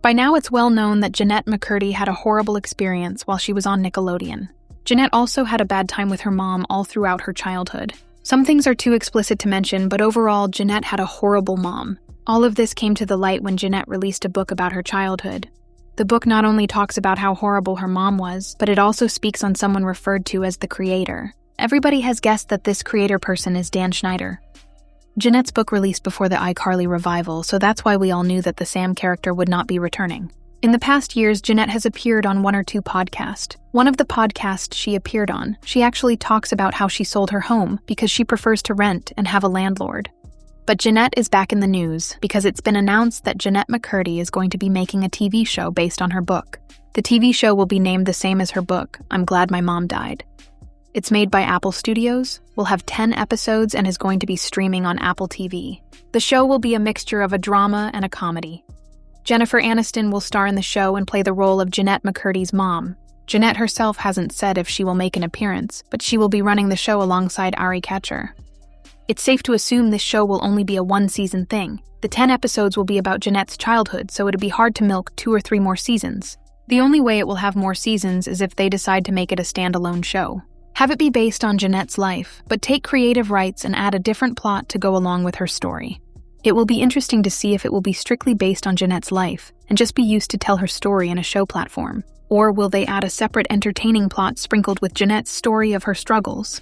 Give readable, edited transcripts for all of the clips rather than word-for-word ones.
By now, it's well known that Jennette Mccurdy had a horrible experience while she was on Nickelodeon. Jennette also had a bad time with her mom all throughout her childhood. Some things are too explicit to mention, but overall, Jennette had a horrible mom. All of this came to the light when Jennette released a book about her childhood. The book not only talks about how horrible her mom was, but it also speaks on someone referred to as the creator. Everybody has guessed that this creator person is Dan Schneider. Jennette's book released before the iCarly revival, so that's why we all knew that the Sam character would not be returning. In the past years, Jennette has appeared on 1 or 2 podcasts. One of the podcasts she appeared on, she actually talks about how she sold her home because she prefers to rent and have a landlord. But Jennette is back in the news because it's been announced that Jennette Mccurdy is going to be making a TV show based on her book. The TV show will be named the same as her book, I'm Glad My Mom Died. It's made by Apple Studios, will have 10 episodes, and is going to be streaming on Apple TV. The show will be a mixture of a drama and a comedy. Jennifer Aniston will star in the show and play the role of Jennette Mccurdy's mom. Jennette herself hasn't said if she will make an appearance, but she will be running the show alongside Ari Catcher. It's safe to assume this show will only be a 1-season thing. The 10 episodes will be about Jennette's childhood, so it'd be hard to milk 2 or 3 more seasons. The only way it will have more seasons is if they decide to make it a standalone show. Have it be based on Jennette's life, but take creative rights and add a different plot to go along with her story. It will be interesting to see if it will be strictly based on Jennette's life and just be used to tell her story in a show platform, or will they add a separate entertaining plot sprinkled with Jennette's story of her struggles?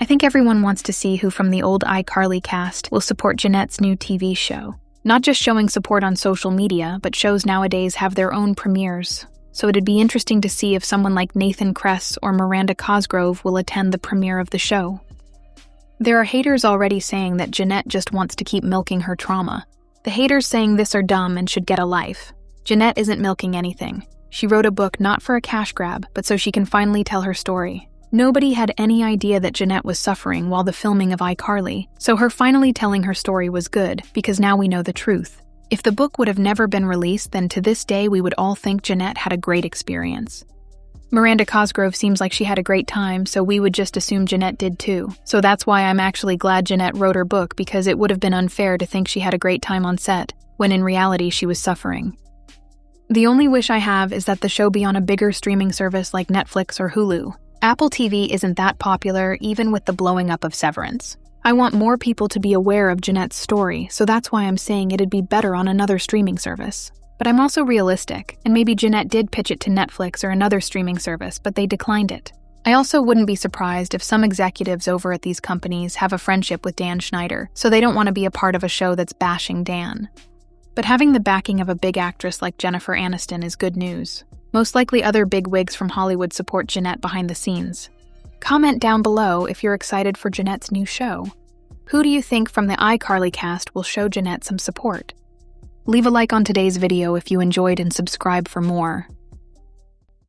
I think everyone wants to see who from the old iCarly cast will support Jennette's new TV show. Not just showing support on social media, but shows nowadays have their own premieres. So it'd be interesting to see if someone like Nathan Kress or Miranda Cosgrove will attend the premiere of the show. There are haters already saying that Jennette just wants to keep milking her trauma. The haters saying this are dumb and should get a life. Jennette isn't milking anything. She wrote a book not for a cash grab, but so she can finally tell her story. Nobody had any idea that Jennette was suffering while the filming of iCarly, so her finally telling her story was good, because now we know the truth. If the book would have never been released, then to this day we would all think Jennette had a great experience. Miranda Cosgrove seems like she had a great time, so we would just assume Jennette did too. So that's why I'm actually glad Jennette wrote her book, because it would have been unfair to think she had a great time on set, when in reality she was suffering. The only wish I have is that the show be on a bigger streaming service like Netflix or Hulu. Apple TV isn't that popular, even with the blowing up of Severance. I want more people to be aware of Jennette's story, so that's why I'm saying it'd be better on another streaming service. But I'm also realistic, and maybe Jennette did pitch it to Netflix or another streaming service, but they declined it. I also wouldn't be surprised if some executives over at these companies have a friendship with Dan Schneider, so they don't want to be a part of a show that's bashing Dan. But having the backing of a big actress like Jennifer Aniston is good news. Most likely other big wigs from Hollywood support Jennette behind the scenes. Comment down below if you're excited for Jennette's new show. Who do you think from the iCarly cast will show Jennette some support? Leave a like on today's video if you enjoyed and subscribe for more.